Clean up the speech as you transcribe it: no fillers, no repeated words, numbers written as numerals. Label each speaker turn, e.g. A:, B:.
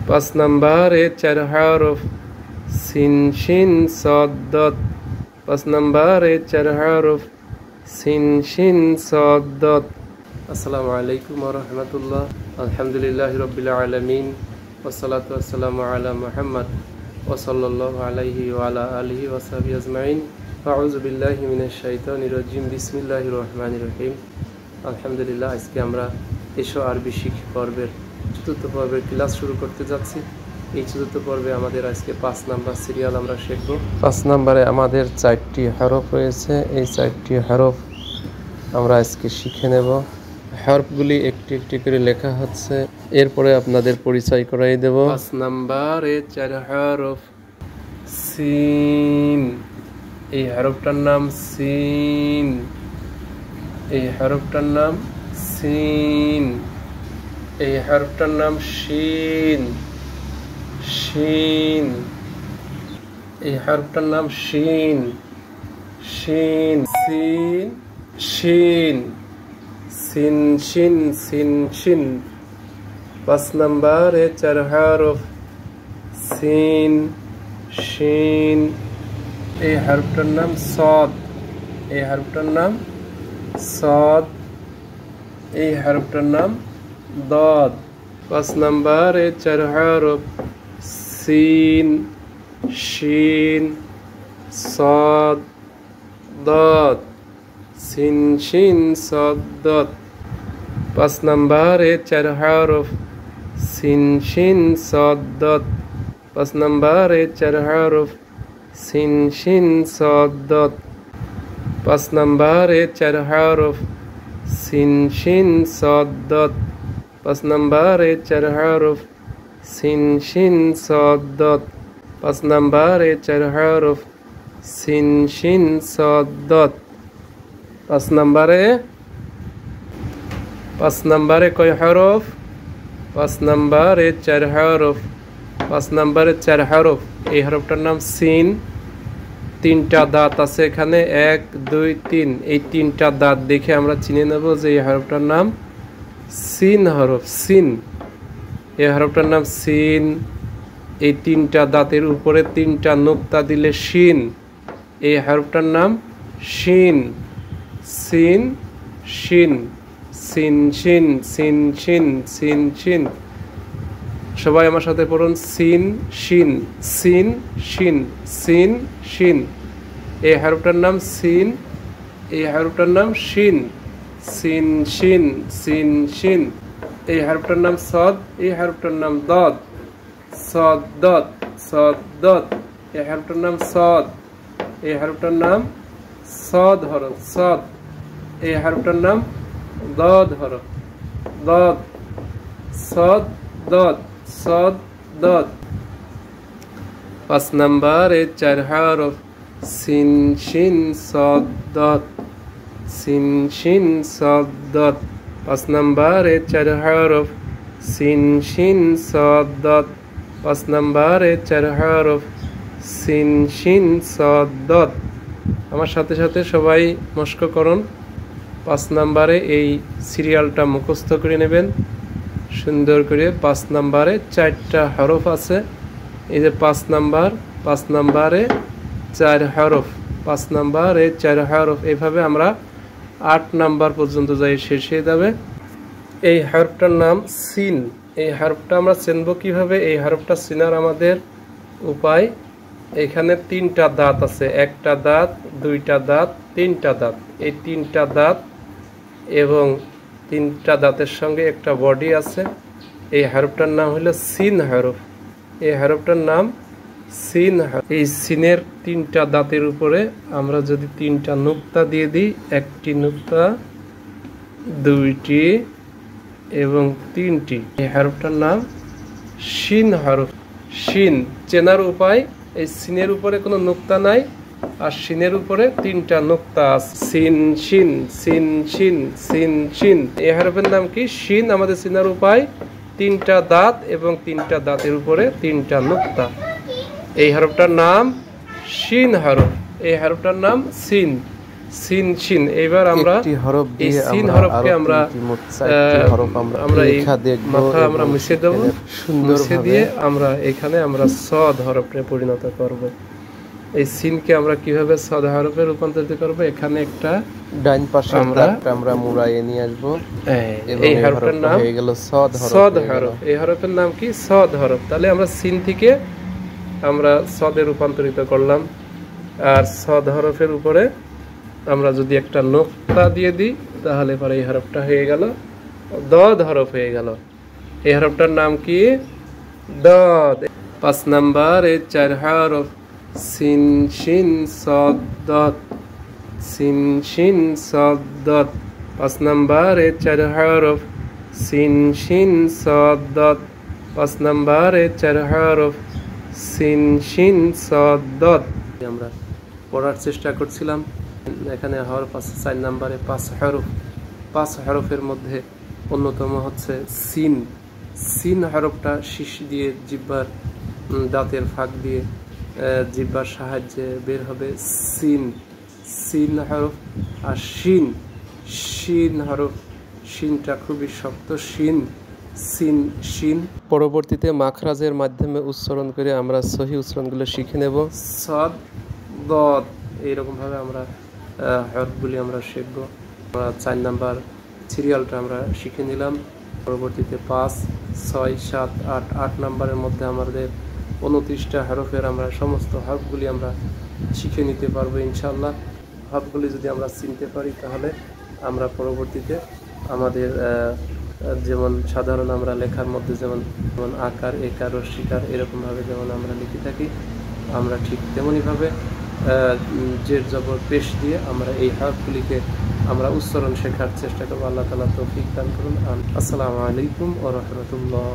A: পাঁচ নম্বরে চার হরফ সিন শিন সাদ দাদ। পাঁচ নম্বরে চার হরফ সিন শিন সাদ দাদ। আসসালামু আলাইকুম ওয়া রাহমাতুল্লাহ। আলহামদুলিল্লাহি রাব্বিল আলামিন ওয়াসসালাতু ওয়াসসালামু আলা মুহাম্মদ ওয়া সাল্লাল্লাহু আলাইহি ওয়া আলা আলিহি ওয়া সাহবিহি আজমাইন। আউযু বিল্লাহি মিনাশ শাইতানির রাজিম। বিসমিল্লাহির রহমানির রহিম। আলহামদুলিল্লাহ, আজকে আমরা এসো আরবি শিখি পর্বের চতুর্থ পর্বের ক্লাস শুরু করতে যাচ্ছি। এই চতুর্থ পর্বে আমাদের আজকে 5 নাম্বার সিরিয়াল আমরা শিখব। 5 নম্বরে আমাদের 4টি হরফ রয়েছে। এই 4টি হরফ আমরা আজকে শিখে নেব। হরফগুলি একটি একটি করে লেখা হচ্ছে, এরপরে আপনাদের পরিচয় করাই দেব। 5 নম্বরে 4 হরফ সিন। এই হরফটার নাম সিন। এই হরফটার নাম সিন। এই হরফটার নাম শিন। শিন। এই হরফটার নাম শিন। শিন। সিন শিন। সিন শিন সিন শিন। 5 নম্বরে 4 হরফ সিন শিন। এই হরফটার নাম সাদ। এই হরফটার নাম সাদ। এই হরফটার নাম দাদ। 5 নম্বরে 4 হরফ সিন শিন সাদ দাদ। সিন শিন সাদ দাদ। 5 নম্বরে 4 হরফ সিন শিন সাদ দাদ। 5 নম্বরে 4 হরফ সিন শিন সাদ দাদ। 5 নম্বরে 4 হরফ সিন শিন সাদ দাদ। 5 নম্বরে 4 হরফ সিন শিন সাদ দাদ। 5 নম্বরে 4 হরফ সিন শিন সাদ দাদ। 5 নম্বরে কয় হরফ? 5 নম্বরে 4 হরফ। 5 নম্বরে 4 হরফ। এই হরফটার নাম সিন। 3টা দাঁত আছে এখানে, 1 2 3। এই 3টা দাঁত দেখে আমরা চিনে নেব যে এই হরফটার নাম সিন হরফ। সিন। এই হরফটার নাম সিন। এই 3টা দাঁতের উপরে 3টা নুক্তা দিলে শিন। এই হরফটার নাম শিন। সিন শিন। সিন শিন সিন শিন সিন শিন। সবাই আমার সাথে পড়ুন, সিন শিন সিন শিন সিন শিন। এই হরফটার নাম সিন। এই হরফটার নাম শিন। সিন শিন সিন শিন। এই হরফটার নাম সাদ। এই হরফটার নাম দাদ। সাদ দাদ সাদ দাদ। এই হরফটার নাম সাদ। এই হরফটার নাম সাদ হরফ সাদ। এই হরফটার নাম দাদ হরফ দাদ। সাদ দাদ সাদ দাদ। 5 নম্বরে 4 হরফ সিন শিন সাদ দাদ। সিন শিন সাদ দাদ। 5 নম্বরে 4 হরফ সিন শিন সাদ দাদ। 5 নম্বরে 4 হরফ সিন শিন সাদ দাদ। আমার সাথে সাথে সবাই মস্ক করুন। 5 নম্বরে এই সিরিয়ালটা মুখস্থ করে নেবেন সুন্দর করে। 5 নম্বরে 4টা হরফ আছে। এই যে 5 নাম্বার, 5 নম্বরে 4 হরফ, 5 নম্বরে 4 হরফ। এভাবে আমরা 8 নাম্বার পর্যন্ত যাই, শেষ হয়ে যাবে। এই হরফটার নাম সিন। এই হরফটা আমরা চিনব কিভাবে? এই হরফটা চিনার আমাদের উপায়, এখানে 3টা দাঁত আছে, 1টা দাঁত, 2টা দাঁত, 3টা দাঁত। এই 3টা দাঁত এবং 3টা দাঁতের সঙ্গে একটা বডি আছে। এই হরফটার নাম হলো সিন হরফ। এই হরফটার নাম সিন হরফ। এই সিনের 3টা দাঁতের উপরে আমরা যদি 3টা নুক্তা দিয়ে দিই, 1টি নুক্তা, 2টি এবং 3টি, এই হরফটার নাম শিন হরফ। শিন চেনার উপায়, এই সিনের উপরে কোনো নুক্তা নাই আর শিনের উপরে 3টা নুক্তা আছে। সিন শিন সিন শিন সিন শিন। এই হরফের নাম কি? শিন। আমাদের চেনার উপায় 3টা দাঁত এবং 3টা দাঁতের উপরে 3টা নুক্তা। এই হরফটার নাম শিন হরফ। এই হরফটার নাম সিন। সিন শিন। এবার আমরা
B: একটি হরফ
A: এই
B: দিয়ে
A: সিন
B: আমরা
A: হরফকে
B: আরো
A: আমরা
B: তিনটি মোট চারটি হরফ
A: আমরা এই
B: লেখা দেখব
A: মাথা
B: এবং
A: আমরা মুছে দেব, মুছে
B: সুন্দরভাবে
A: দিয়ে আমরা এখানে আমরা সদ হরফে পরিণত করব। এই সিনকে আমরা কিভাবে সদ হরফে রূপান্তরিত করব, এখানে একটা
B: ডাইন পাশে আমরা মুড়াইয়ে নিয়ে আসব।
A: এই হরফের নাম
B: হয়ে গেল সদ হরফ।
A: সদ হরফ। এই হরফের নাম কি? সদ হরফ। তাহলে আমরা সিন থেকে আমরা সদে রূপান্তরিত করলাম। আর সদ হরফের উপরে আমরা যদি একটা নোক্তা দিয়ে দিই তাহলে পরে এই হরফটা হয়ে গেল দদ হরফ হয়ে গেল। এই হরফটার নাম কি? দদ। 5 নাম্বার এর 4 হরফ সিন শিন সদ দদ, সিন শিন সদ দদ। 5 নাম্বার এর 4 হরফ সিন শিন সদ দদ। 5 নাম্বার এর 4 হরফ সিন শিন সদ দদ। আমরা পড়ার চেষ্টা করছিলাম। এখানে হরফ আছে 4 নাম্বারে 5 হরফ। 5 হরফের মধ্যে অন্যতম হচ্ছে সিন। সিন হরফটা শীষ দিয়ে জিহ্বার দাঁতের ফাঁক দিয়ে জিহ্বার সাহায্যে বের হবে সিন, সিন হরফ। আর শিন, শিন হরফ, শিনটা খুবই শক্ত, শিন, সিন শিন। পরবর্তীতে মাখরাজের মাধ্যমে উচ্চারণ করে আমরা সহি উচ্চারণগুলো শিখে নেব। সদ দদ এইরকম ভাবে আমরা হরফগুলি আমরা শিখব। 4 নাম্বার সিরিয়ালটা আমরা শিখে নিলাম। পরবর্তীতে 5, 6, 7, 8 8 নাম্বারের মধ্যে আমাদের 29টা হরফের আমরা সমস্ত হরফগুলি আমরা শিখে নিতে পারবো ইনশাআল্লাহ। হরফগুলি যদি আমরা চিনতে পারি তাহলে আমরা পরবর্তীতে আমাদের যেমন সাধারণ আমরা লেখার মধ্যে যেমন আকার একার রস্বীকার এরকমভাবে যেমন আমরা লিখে থাকি, আমরা ঠিক তেমনইভাবে জের জবর পেশ দিয়ে আমরা এই হরফগুলিকে আমরা উচ্চারণ শেখার চেষ্টা করবো। আল্লাহ তাআলা তৌফিক দান করুন। আসসালামু আলাইকুম ওয়া রাহমাতুল্লাহ।